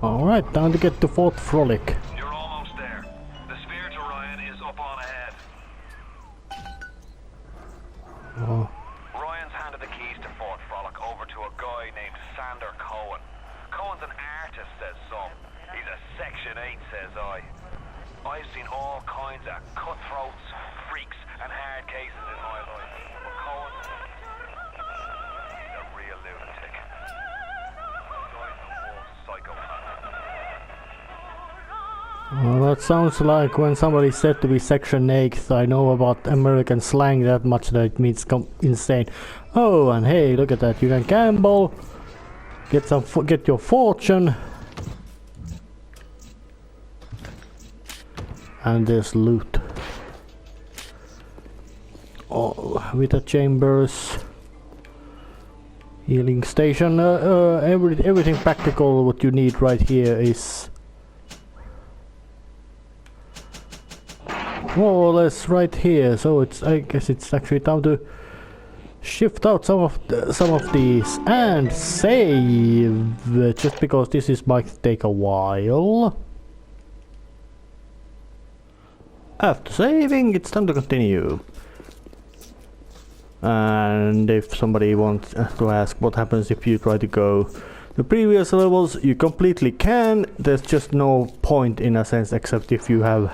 Alright, time to get to Fort Frolic. You're almost there. The sphere to Ryan is up on ahead. Oh. Ryan's handed the keys to Fort Frolic over to a guy named Cohen. Cohen's an artist, says some. He's a Section 8, says I. I've seen all kinds of cutthroats, freaks, and hard cases in my life. But Cohen, he's a real lunatic. Guy's a wolf psychopath. Well, that sounds like when somebody said to be Section 8, I know about American slang that much that it means insane. Oh, and hey, look at that, you can gamble, get your fortune. And there's loot. Oh, with the chambers. Healing station, everything practical what you need right here is more or less right here, so it's I guess it's actually time to shift out some of these and save, just because this might take a while. After saving, it's time to continue. And if somebody wants to ask what happens if you try to go the previous levels, you completely can. There's just no point in a sense, except if you have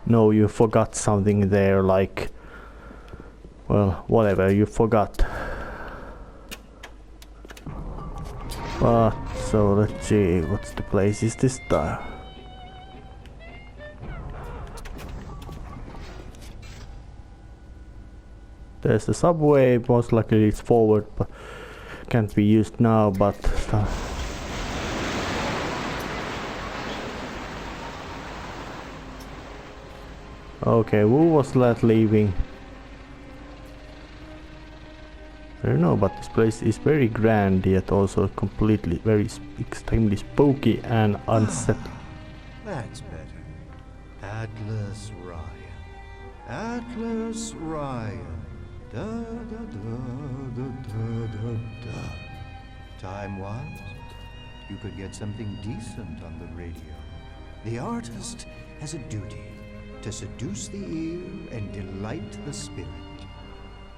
you forgot something there, like, well, whatever you forgot. But so let's see, what's the place is this time? There's the subway, most likely it's forward, but can't be used now, but okay, who was that leaving? I don't know, but this place is very grand, yet also completely extremely spooky and unsettling. That's better. Atlas Ryan. Atlas Ryan. Da da da da da da da. Time-wise, you could get something decent on the radio. The artist has a duty to seduce the ear and delight the spirit.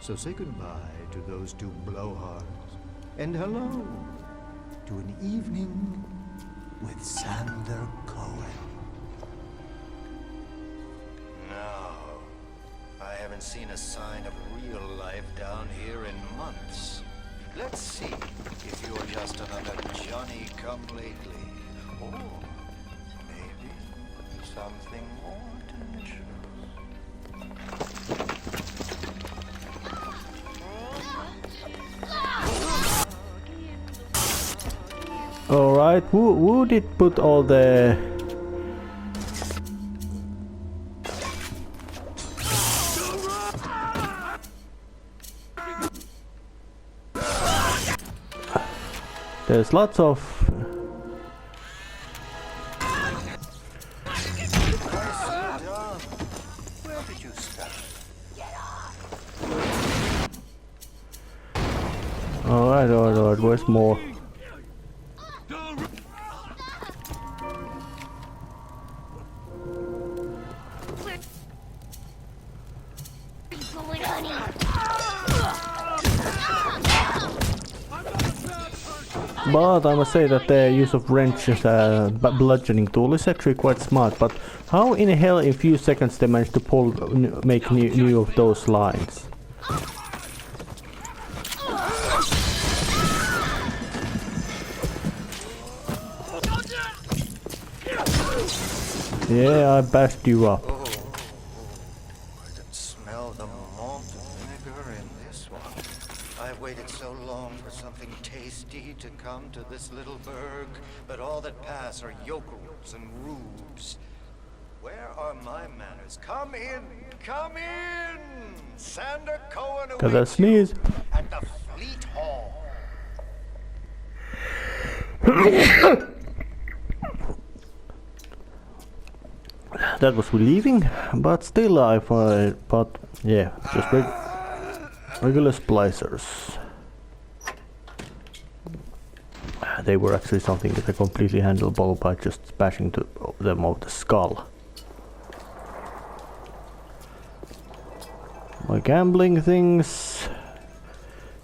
So say goodbye to those two blowhards, and hello to an evening with Sander Cohen. No, I haven't seen a sign of real life down here in months. Let's see if you're just another Johnny-come-lately, or maybe something more delicious. Alright, who did put all the... There's lots of... Where did you start? Alright, where's more? But I must say that the use of wrench as a bludgeoning tool is actually quite smart, but how in hell in few seconds they managed to make new of those lines? Yeah, I bashed you up. I can smell the malt vinegar in this one. I've waited so long for something tasty to come to this little burg, but all that pass are yokels and rubes. Where are my manners? Come in! Come in! Sander Cohen Cause I awaits you sneeze. at the Fleet Hall. That was relieving, but still but yeah, just regular splicers. they were actually something that I completely handleable by just bashing them over the skull. My gambling things.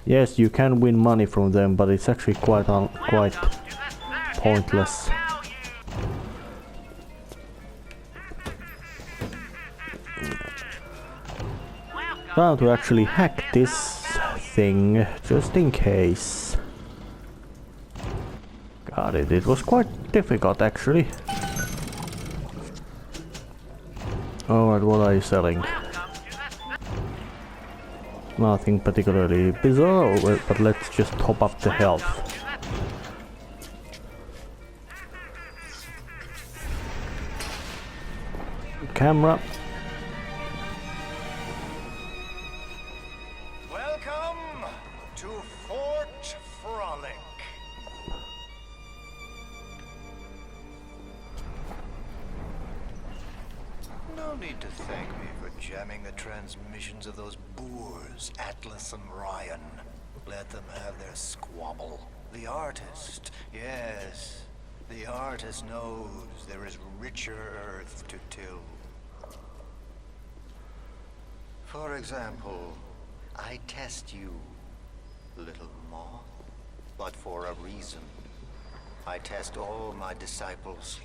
Yes, you can win money from them, but it's actually quite pointless. Time to actually hack this thing, just in case. Got it. It was quite difficult, actually. Alright, what are you selling? Nothing particularly bizarre, but let's just top up the health. Camera. Welcome to Fort Frolic. No need to thank me for jamming the transmissions of those boors, Atlas and Ryan. Let them have their squabble. The artist, yes, the artist knows there is richer earth to till. For example, I test you, little moth, but for a reason. I test all my disciples.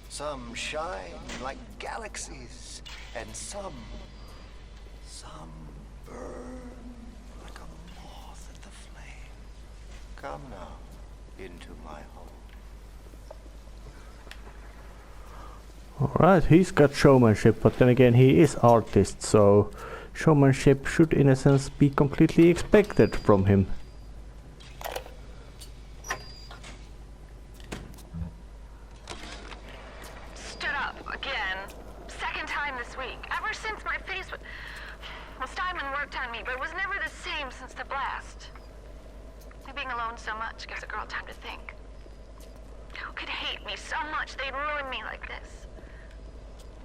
Some shine like galaxies, and some burn like a moth at the flame. Come now, into my home. Alright, he's got showmanship, but then again he is artist, so showmanship should in a sense be completely expected from him. Stood up again. Second time this week. Ever since my face was... Well, Steinman worked on me, but it was never the same since the blast. Being alone so much gives a girl time to think. Who could hate me so much they'd ruin me like this?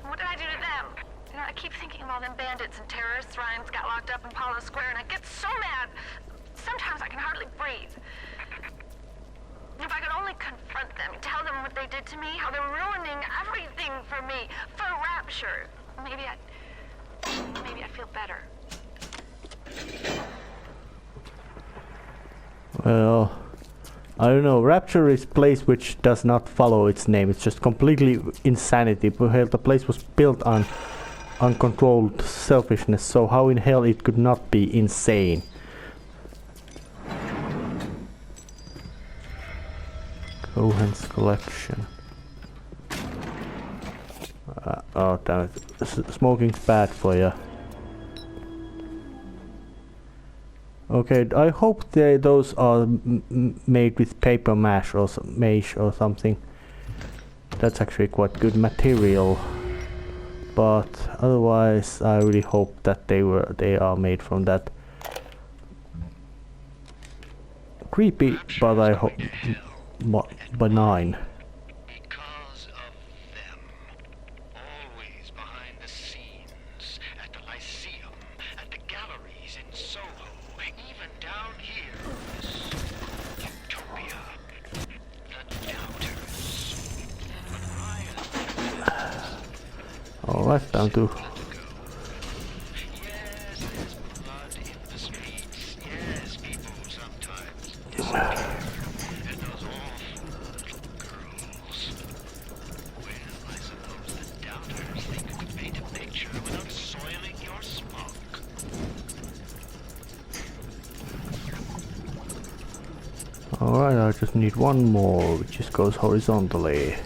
What did I do to them? You know, I keep thinking of all them bandits and terrorists Ryan's got locked up in Palo Square, and I get so mad. Sometimes I can hardly breathe. If I could only confront them, tell them what they did to me, how they're ruining everything for me, for Rapture, maybe I'd feel better. Well, I don't know. Rapture is a place which does not follow its name. It's just completely insanity. The place was built on uncontrolled selfishness, so how in hell it could not be insane? Cohen's collection. Oh damn it. Smoking's bad for you. Okay, I hope those are made with paper mache or something. That's actually quite good material. But otherwise, I really hope that they are made from that. Creepy, but I hope benign. Because of them, always behind the scenes, at the Lyceum, at the galleries in Soho, even down here, this utopia, the doubters. Alright, time to... Yes, there's blood in the streets. Yes, people sometimes disappear. And those awful little girls. Well, I suppose the doubters think you could paint a picture without soiling your smock. Alright, I just need one more, which just goes horizontally.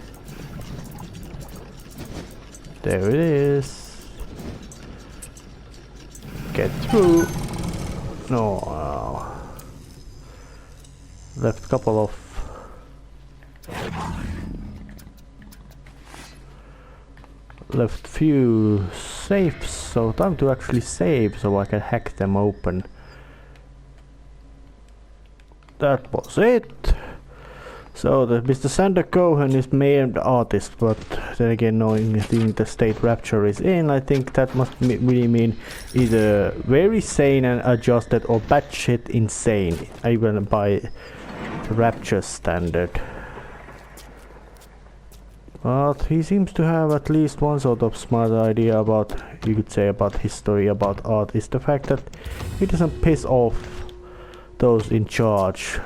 There it is. Get through. No. Left a couple of... Left few safes, so time to actually save so I can hack them open. That was it. So the Mr. Sander Cohen is named artist, but then again, knowing the state Rapture is in, I think that must really mean either very sane and adjusted or batshit insane, even by the Rapture standard. But he seems to have at least one sort of smart idea about, you could say, about history, about art, is the fact that he doesn't piss off those in charge.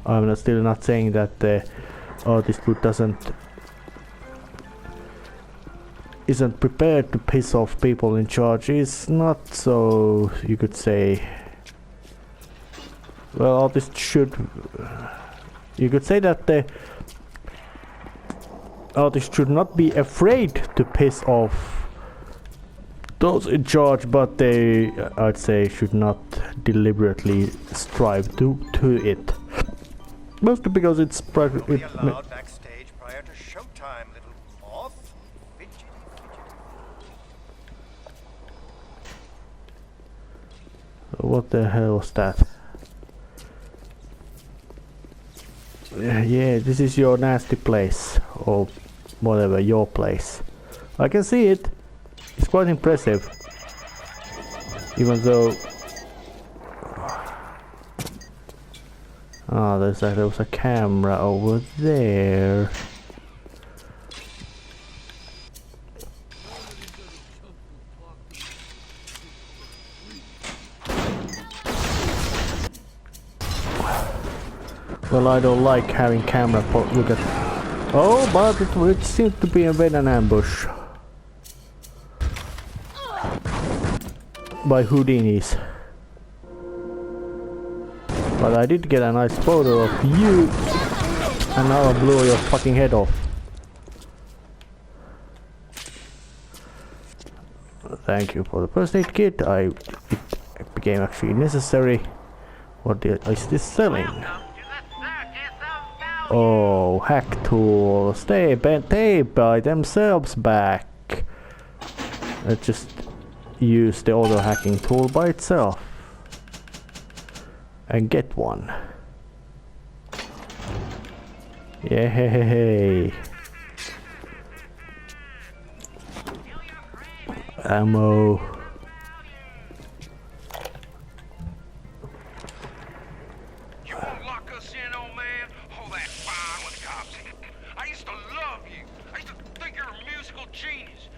I'm still not saying that the artist who isn't prepared to piss off people in charge is not so, you could say, well, artists should, you could say that the artists should not be afraid to piss off those in charge, but they, I'd say, should not deliberately strive to it. Mostly because it's Be allowed backstage prior to showtime, little moth. Fidgety, What the hell was that? Yeah, this is your nasty place, or whatever, your place. I can see it. It's quite impressive. Even though... Ah, there was a camera over there. Well, I don't like having camera look at... Oh, but it seems to be an ambush. By Houdinis. But I did get a nice photo of you, and now I blew your fucking head off. Thank you for the first aid kit. It became actually necessary. What is this selling? Oh, hack tools. They buy themselves back. Let's just use the auto hacking tool by itself. And get one. Yay! Ammo. You won't lock us in, old man? Oh, that's fine with the cops. I used to love you. I used to think you're a musical genius.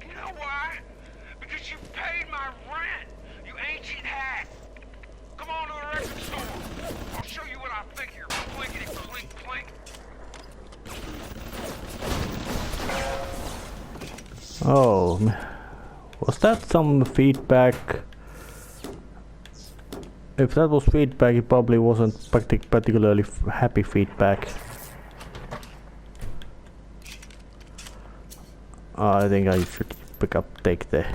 You know why? Because you paid my rent, you ancient hack. Come on to the record store. I'll show you what I think here. Clinkety clink clink. Oh, was that some feedback? If that was feedback, it probably wasn't particularly happy feedback. I think I should take the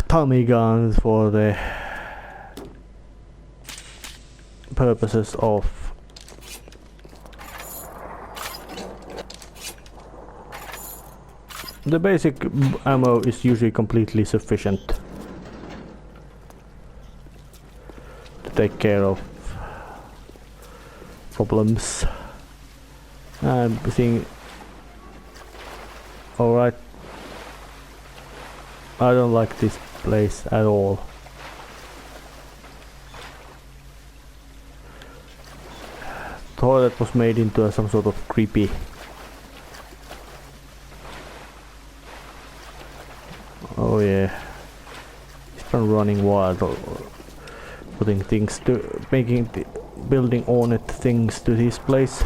Tommy gun for the purposes of the basic ammo is usually completely sufficient to take care of problems. I'm seeing. Alright. I don't like this place at all. Toilet was made into some sort of creepy. Oh yeah. He's been running wild, putting things to, building ornate things to this place.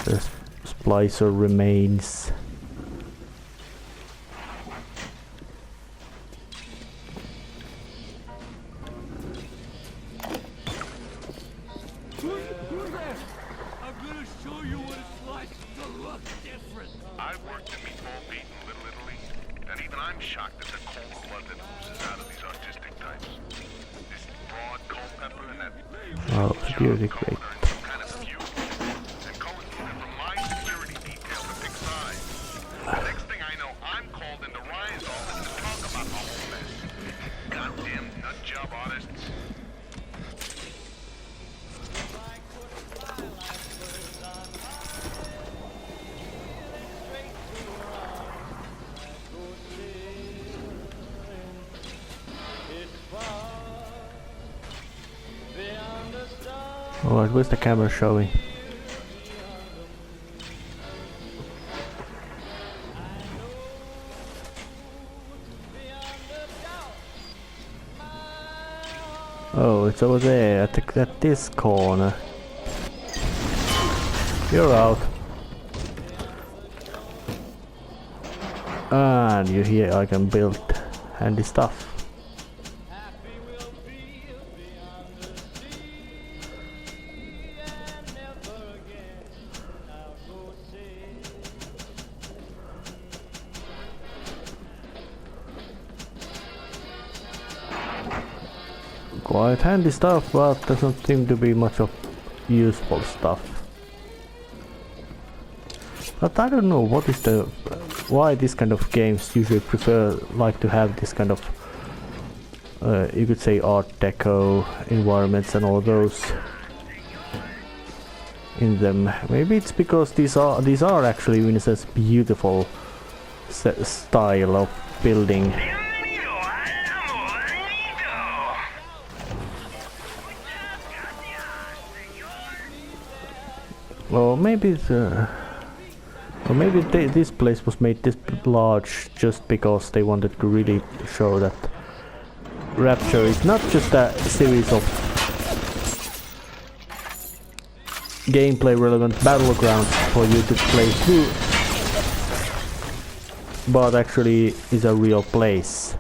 The splicer remains. Security crate. Next thing I know, I'm called into Ryan's office to talk about the whole mess. Goddamn nut job artists. Alright, where's the camera showing? Oh, it's over there, at this corner. You're out. And you hear I can build handy stuff. Quite handy stuff, but doesn't seem to be much of useful stuff. But I don't know what is the why this kind of games usually like to have this kind of you could say art deco environments and all those in them. Maybe it's because these are actually in a sense beautiful style of building. Or maybe this place was made this large just because they wanted to really show that Rapture is not just a series of gameplay relevant battlegrounds for you to play through, but actually is a real place.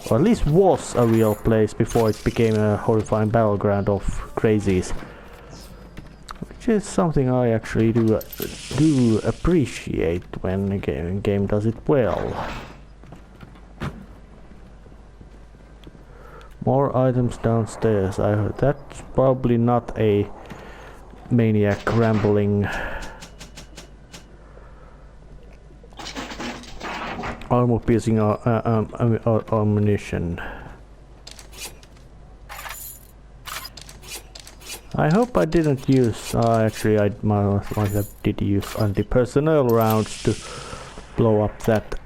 Or at least was a real place before it became a horrifying battleground of crazies. Which is something I actually do appreciate when a game does it well. More items downstairs. I heard that's probably not a maniac rambling armor piercing ammunition. I hope I didn't use. Actually, I might have did use anti-personnel rounds to blow up that.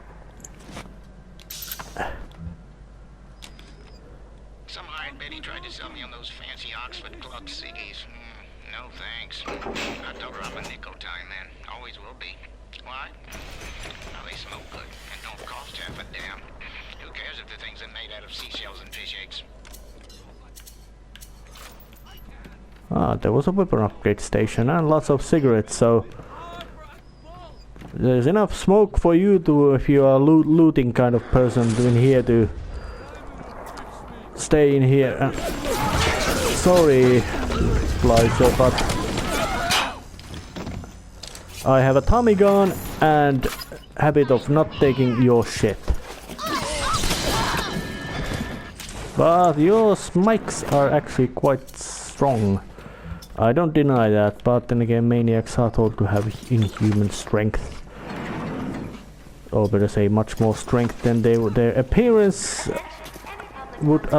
Some hired Betty tried to sell me on those fancy Oxford Club ciggies. No thanks. I told her I'm a nickel time man. Always will be. Why? Well, they smoke good and don't cost half a damn. Who cares if the things are made out of seashells and fish eggs? There was a weapon upgrade station and lots of cigarettes, so there's enough smoke for you to, if you are a looting kind of person in here, to stay in here. Sorry, Splicer, but I have a Tommy gun and habit of not taking your shit. But your mics are actually quite strong. I don't deny that, but then again, maniacs are told to have inhuman strength. Or better say, much more strength than their appearance would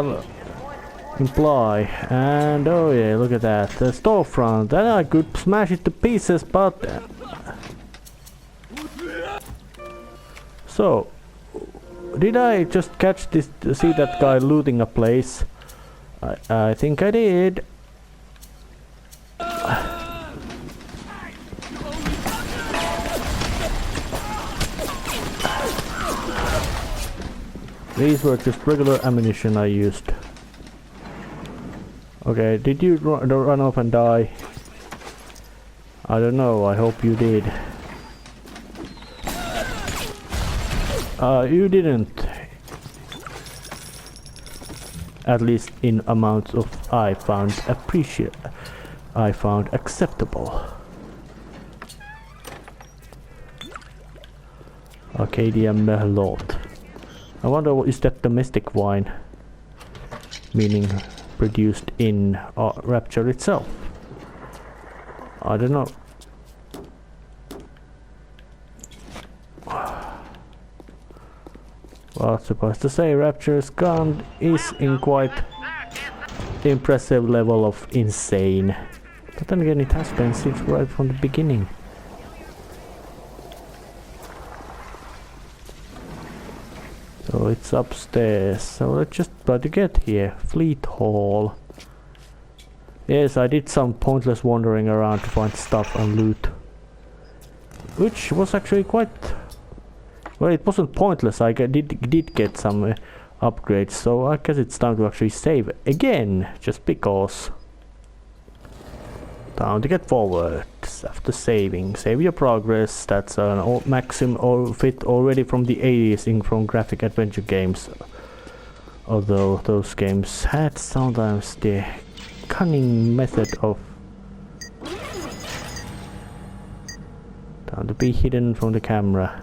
imply. And oh yeah, look at that, the storefront. And I could smash it to pieces, but... So, did I just catch this, see that guy looting a place? I think I did. These were just regular ammunition I used. Okay, did you run off and die? I don't know, I hope you did. You didn't. At least in amounts of I found acceptable. Arcadia Merlot. I wonder, is that domestic wine? Meaning produced in Rapture itself. I don't know. Well, supposed to say Rapture's gun is in quite impressive level of insane. But then again, it has been since right from the beginning. So it's upstairs. So let's just try to get here. Fleet Hall. Yes, I did some pointless wandering around to find stuff and loot. Which was actually quite... Well, it wasn't pointless, I did get some upgrades, so I guess it's time to actually save again, just because. Time to get forward after saving. Save your progress, that's an maxim or fit already from the 80s from graphic adventure games. Although those games had sometimes the cunning method of time to be hidden from the camera.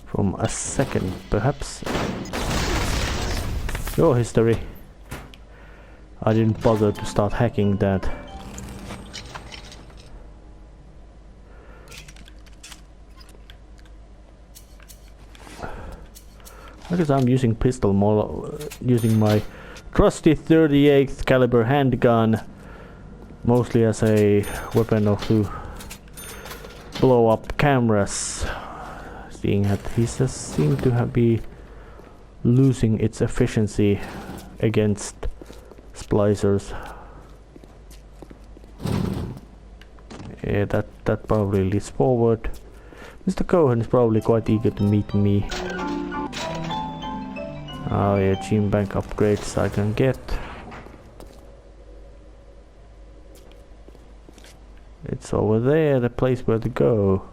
From a second, perhaps. Your history. I didn't bother to start hacking that. Because I'm using pistol more, using my trusty 38th caliber handgun, mostly as a weapon to blow up cameras. Seeing that he just seemed to be losing its efficiency against splicers. Yeah, that probably leads forward. Mr. Cohen is probably quite eager to meet me. Oh yeah, gene bank upgrades I can get. It's over there, the place where to go.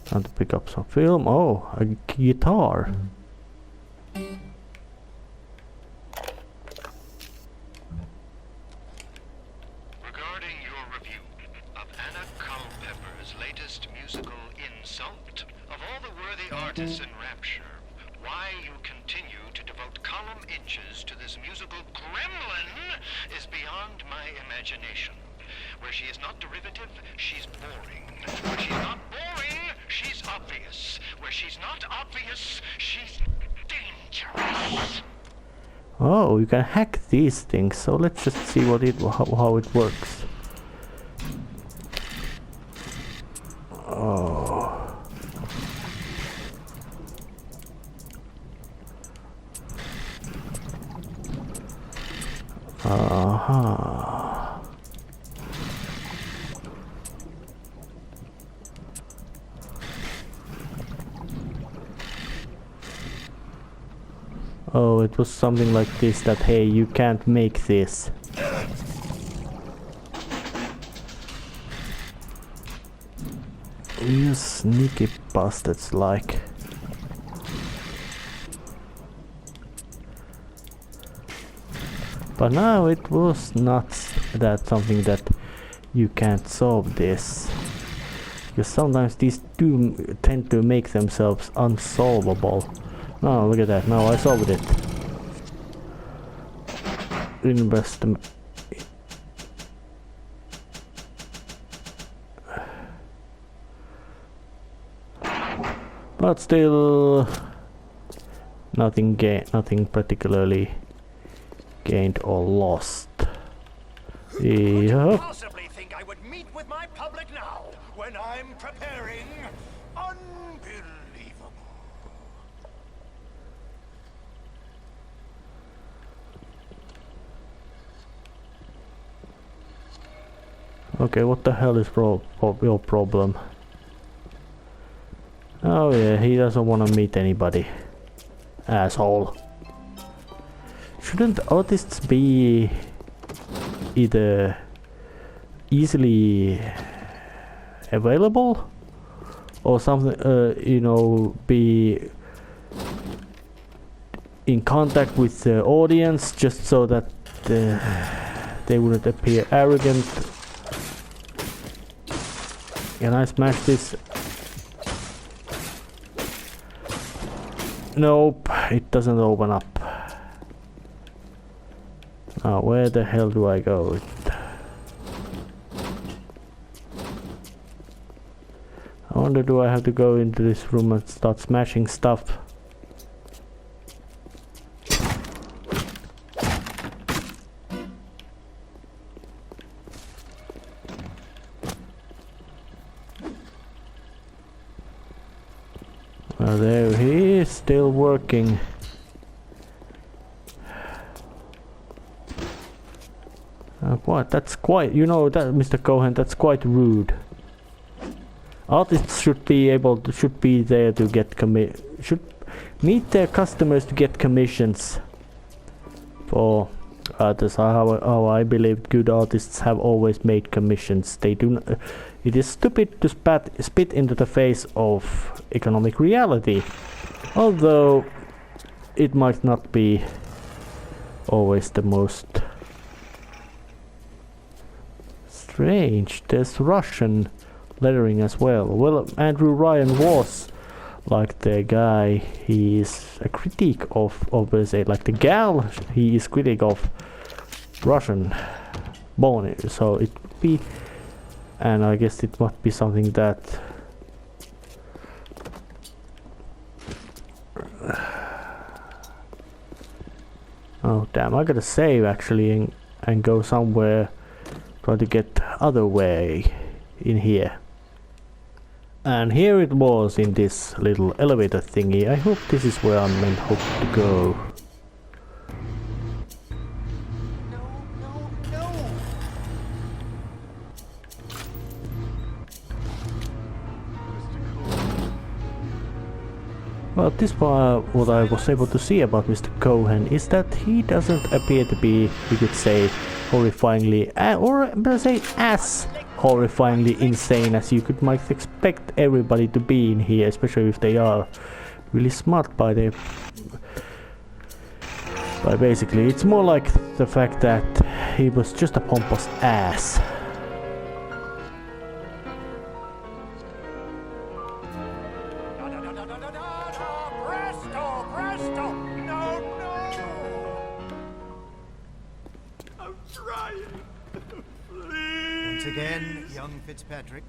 Time to pick up some film. Oh, a guitar. Regarding your review of Anna Culpepper's latest musical insult, of all the worthy artists in Rapture, why you continue to devote column inches to this musical gremlin is beyond my imagination. Where she is not derivative, she's boring. Where she's not boring, she's obvious. Where she's not obvious, she's dangerous. Oh, you can hack these things, so let's just see how it works. Oh. Oh, it was something like this, that hey, you can't make this. You sneaky bastards like. But now it was not that something that you can't solve this. Because sometimes these do tend to make themselves unsolvable. Oh, look at that. Now I solved it. Investment. But still, nothing particularly gained or lost. Yep. Possibly think I would meet with my public now when I'm preparing. Unbelievable. Okay, what the hell is your problem? Oh yeah, he doesn't want to meet anybody. Asshole. Shouldn't artists be either easily available or something, you know, be in contact with the audience just so that they wouldn't appear arrogant? Can I smash this? Nope, it doesn't open up. Now, where the hell do I go? I wonder, do I have to go into this room and start smashing stuff? Well, there he is, still working. What? That's quite... You know that, Mr. Cohen, that's quite rude. Artists should be there to get should meet their customers to get commissions for artists. How I believe good artists have always made commissions. They do not, it is stupid to spit into the face of economic reality, although it might not be always the most strange. There's Russian lettering as well. Well, Andrew Ryan was like the guy. He is a critic of, obviously, like the gal. He is critic of Russian born. So it would be, and I guess it must be something that oh damn! I gotta save actually and go somewhere. Try to get other way in here. And here it was in this little elevator thingy. I hope this is where I'm meant to go. Well, this part, what I was able to see about Mr. Cohen is that he doesn't appear to be, you could say, horrifyingly, or better say, as horrifyingly insane as you might expect everybody to be in here, especially if they are really smart by basically. It's more like the fact that he was just a pompous ass. Again, young Fitzpatrick.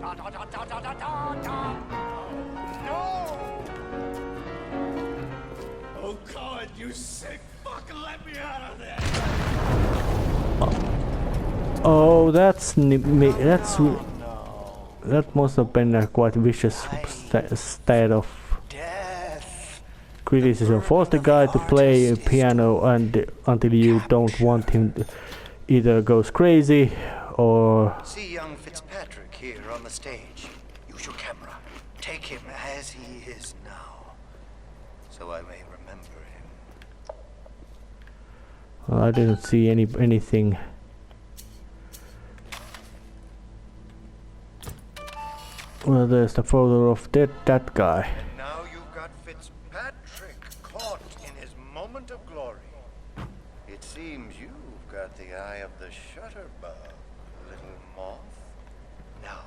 No! Oh God, you sick fuck! Let me out of there! Oh, that must have been a quite vicious state of criticism. Force the guy to play a piano and until you don't want him to either goes crazy or... See young Fitzpatrick here on the stage. Use your camera. Take him as he is now, so I may remember him. Well, I didn't see anything. Well, there's the photo of that guy. Now you've got Fitzpatrick caught in his moment of glory. It seems you've got the eye of the shutterbug, little moth. Now,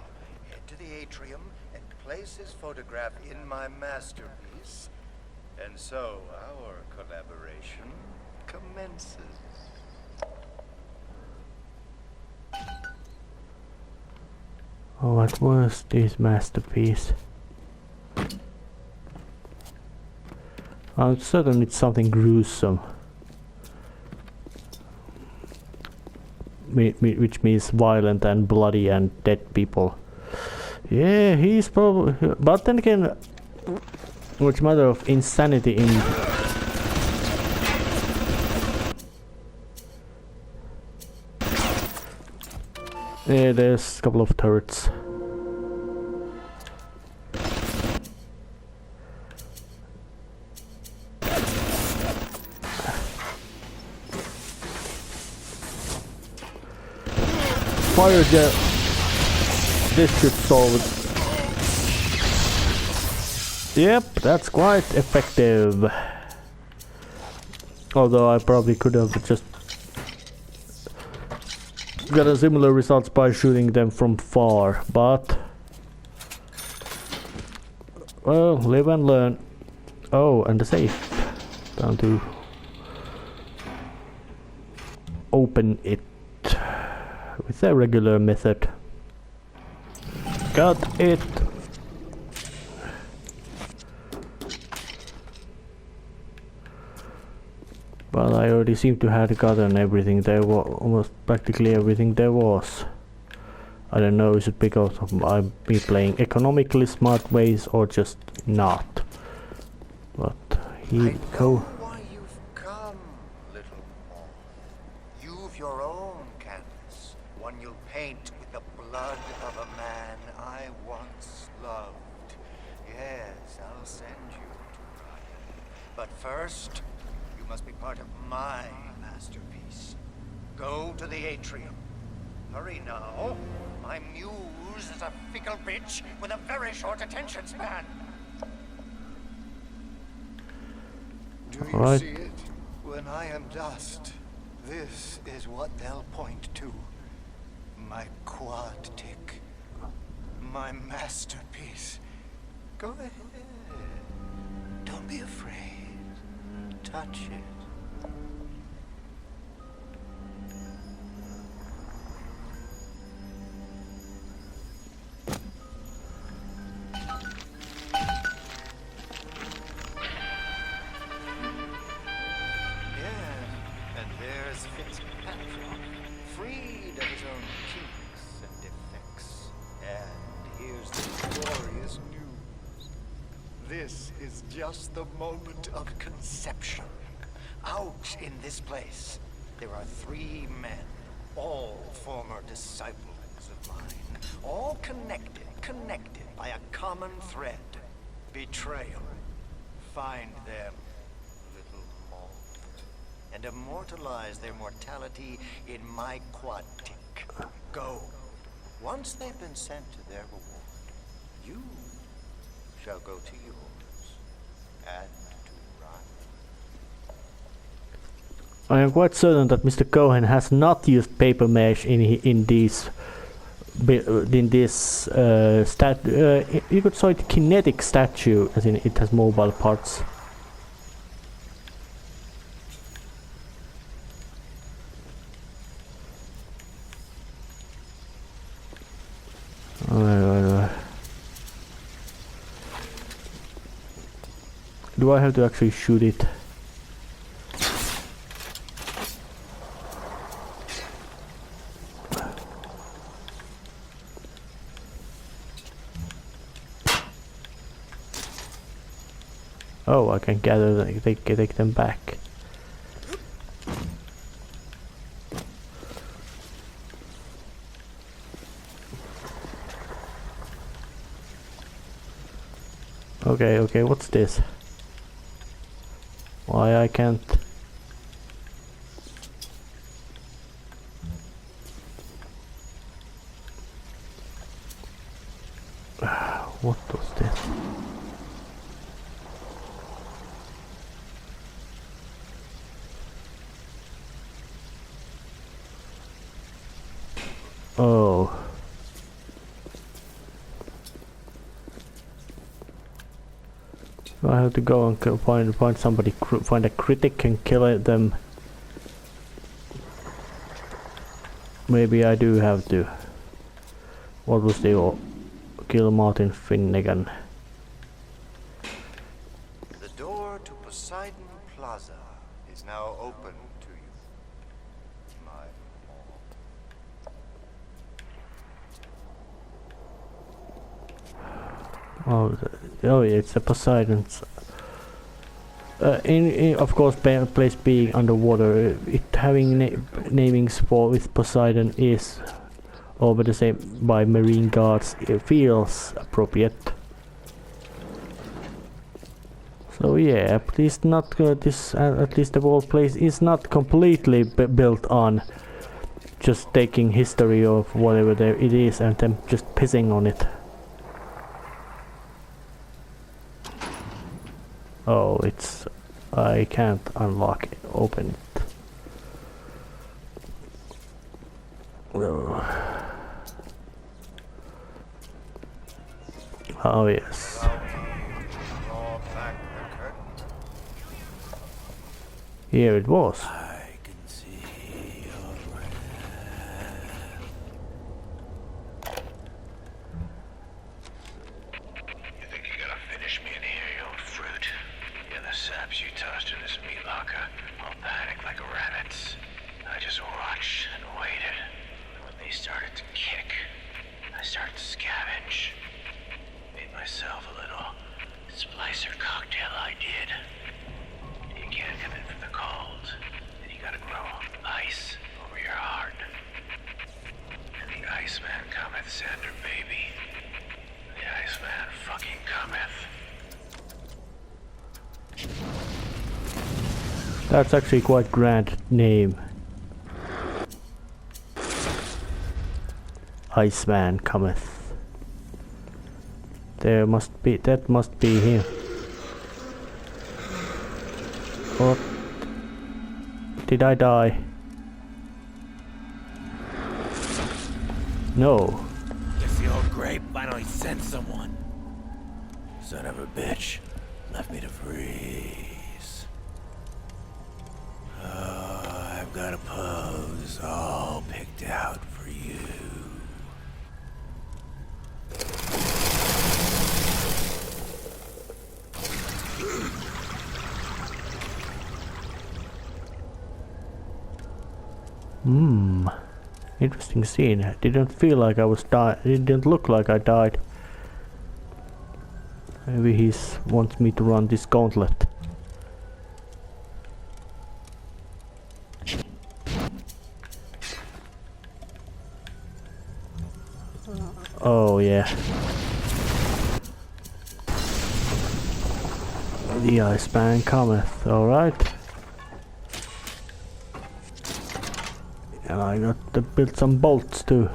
head to the atrium and place his photograph in my masterpiece. And so our collaboration commences. Oh, what was this masterpiece? I'm certain it's something gruesome. Which means violent and bloody and dead people. Yeah, he's probably... But then again, it's a matter of insanity in... Yeah, there's a couple of turrets. Fire jet. This should solve it. Yep, that's quite effective. Although I probably could have just gotten similar results by shooting them from far, but well, live and learn. Oh, and the safe. Time to open it with a regular method. Got it. But I already seem to have gotten everything there was, almost practically everything there was. I don't know, is it because of I'm be playing economically smart ways or just not? But here we go. Why you've come, little moth. You've your own canvas, one you'll paint with the blood of a man I once loved. Yes, I'll send you to Ryan. But first, you must be part of my masterpiece. Go to the atrium. Hurry now. My muse is a fickle bitch with a very short attention span. Do you Right. see it? When I am dust, this is what they'll point to. My quad tick. My masterpiece. Go ahead. Don't be afraid. Touch it. Freed of his own kinks and defects. And here's the glorious news. This is just the moment of conception. Out in this place, there are 3 men, all former disciples of mine, all connected by a common thread. Betrayal. Find them, little moth, and immortalize their mortality in my quad tick. Go. Once they've been sent to their reward, you shall go to yours and to Ryan. I am quite certain that Mr. Cohen has not used paper mache in this you could say it kinetic statue, as in it has mobile parts. Do I have to actually shoot it? Oh, I can gather them, take them back. Okay, what's this? Why I can't? What was this? Oh. I have to go and find somebody, find a critic and kill them. Maybe I do have to. What was the kill Martin Finnegan? The door to Poseidon Plaza is now open to you, my moth. Oh yeah, it's a Poseidon's. Of course, place being underwater, it having namings for with Poseidon is over the same by marine guards. It feels appropriate. So yeah, at least not this. At least the whole place is not completely built on just taking history of whatever there it is and then just pissing on it. Oh, it's... I can't unlock it, open it. Oh yes. Draw back the curtain. Here it was. I can see your You think you gotta finish me in here, you old fruit? Yeah, the saps you tossed in this meat locker, all panicked like rabbits. I just watched and waited. And when they started to kick, Iceman cometh, Sander, baby. The Iceman fucking cometh. That's actually quite grand name. Iceman cometh. That must be him. What? Did I die? No. It's the old grape. Finally sent someone. Son of a bitch. Left me to freeze. Oh, I've got a pose all picked out for you. Interesting scene. I didn't feel like I was dying. It didn't look like I died. Maybe he wants me to run this gauntlet. Oh yeah. The Iceman cometh, alright. And I got to build some bolts too.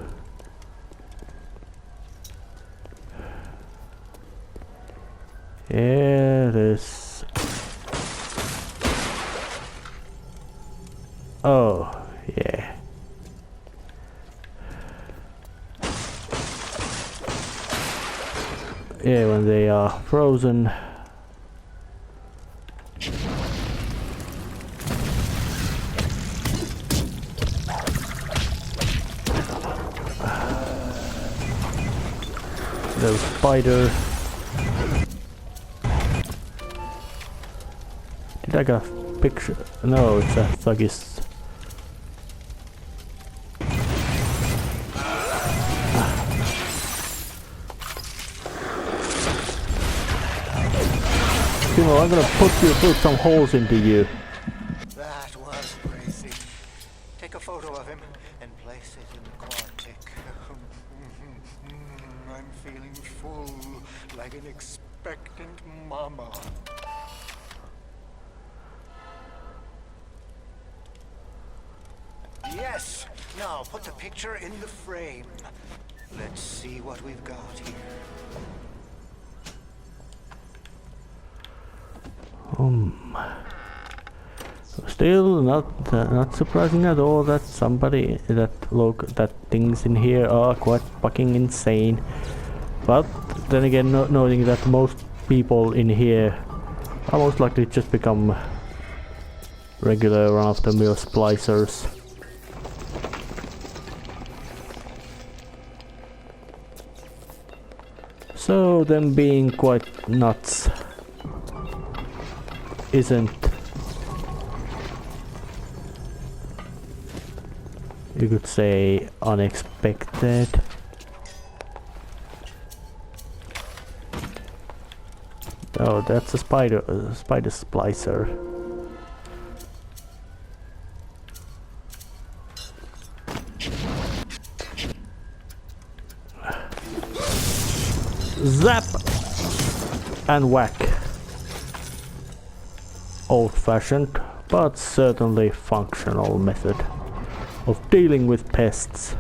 Yeah, this. Oh, yeah. Yeah, when they are frozen. The spider. Did I get a picture? No, it's a thuggist. You know, I'm gonna put some holes into you. That was crazy. Take a photo of him and place it in the Quantic. I'm feeling full, like an expectant mama. Yes! Now put the picture in the frame. Let's see what we've got here. Still not surprising at all that that things in here are quite fucking insane. But then again, knowing that most people in here are most likely just become regular run-of-the-mill splicers. So them being quite nuts isn't, you could say, unexpected. Oh, that's a spider splicer. Zap and whack. Old-fashioned, but certainly functional method of dealing with pests.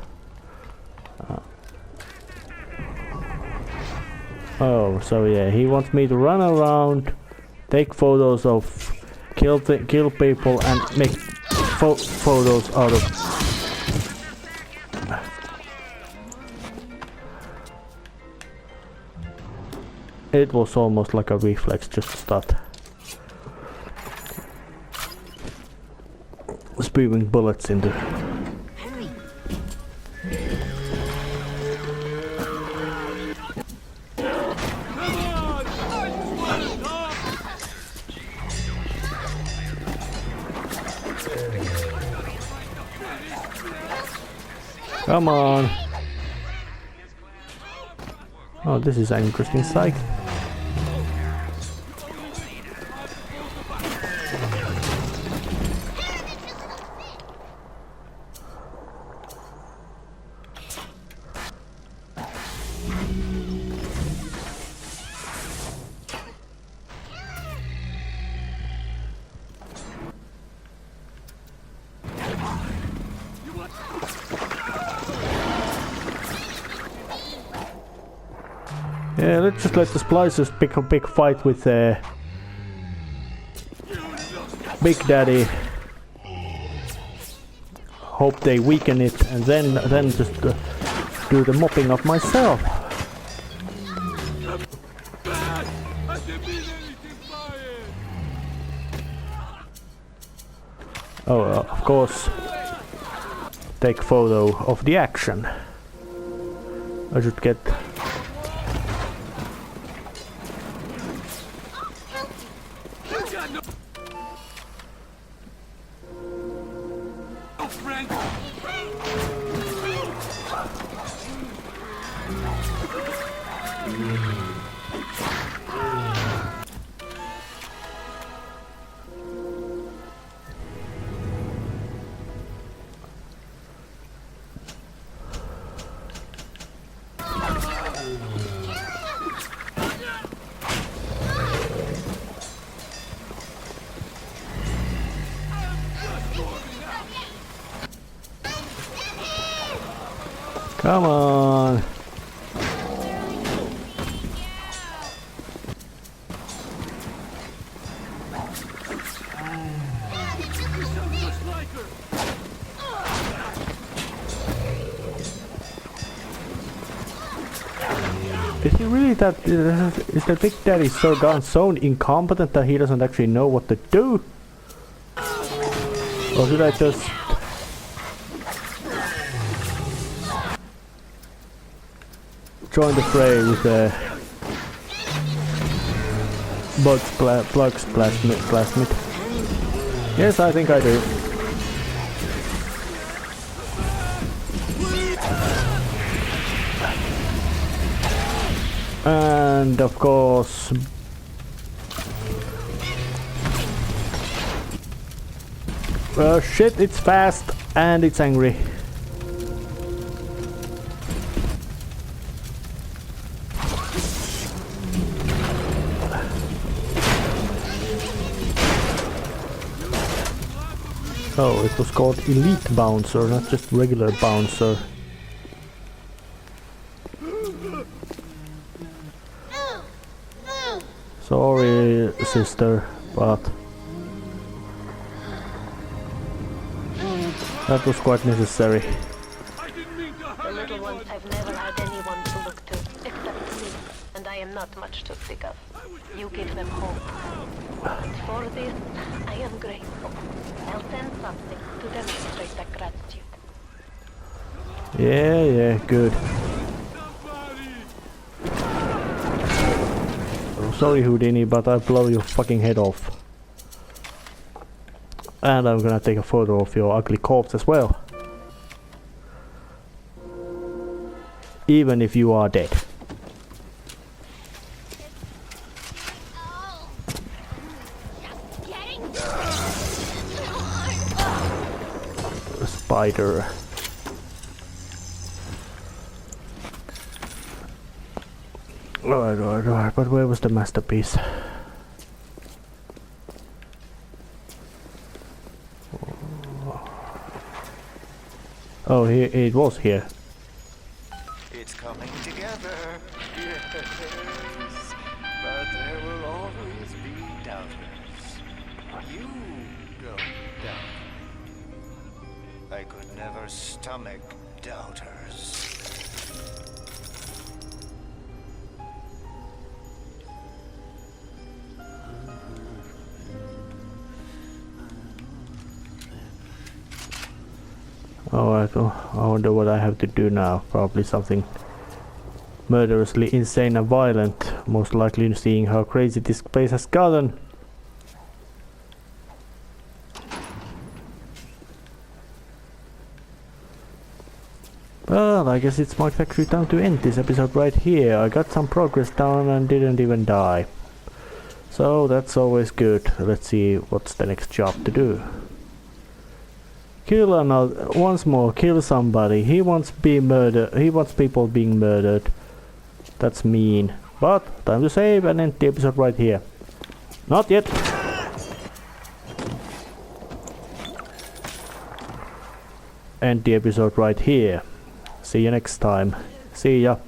Oh, so yeah, he wants me to run around, take photos of kill people, and make photos out of. It was almost like a reflex just to start spewing bullets into. Come on. Oh, this is an interesting sight. Yeah, let's just let the splicers pick a big fight with Big Daddy. Hope they weaken it, and then just do the mopping up myself. Oh, of course. Take photo of the action. I should get. Come on. Is he really that? Is the Big Daddy so incompetent that he doesn't actually know what to do? Or should I just join the fray with the bugs plasmid? Yes, I think I do. And of course, shit, it's fast and it's angry. Oh, it was called Elite Bouncer, not just regular Bouncer. Sorry, sister, but that was quite necessary. The little ones have never had anyone to look to, except me, and I am not much to speak of. You give them hope. And for this, I am grateful. I'll send something to demonstrate that gratitude. Yeah, good. Sorry Houdini, but I'll blow your fucking head off. And I'm gonna take a photo of your ugly corpse as well. Even if you are dead. A spider. Alright, but where was the masterpiece? Oh, it was here. It's coming together. Yes. But there will always be doubters. You don't doubt. I could never stomach doubters. Alright, I wonder what I have to do now. Probably something murderously insane and violent. Most likely seeing how crazy this place has gotten. Well, I guess it's my actually time to end this episode right here. I got some progress done and didn't even die. So that's always good. Let's see what's the next job to do. Kill another, once more, kill somebody. He wants people being murdered. That's mean. But time to save and end the episode right here. Not yet. End the episode right here. See you next time. See ya.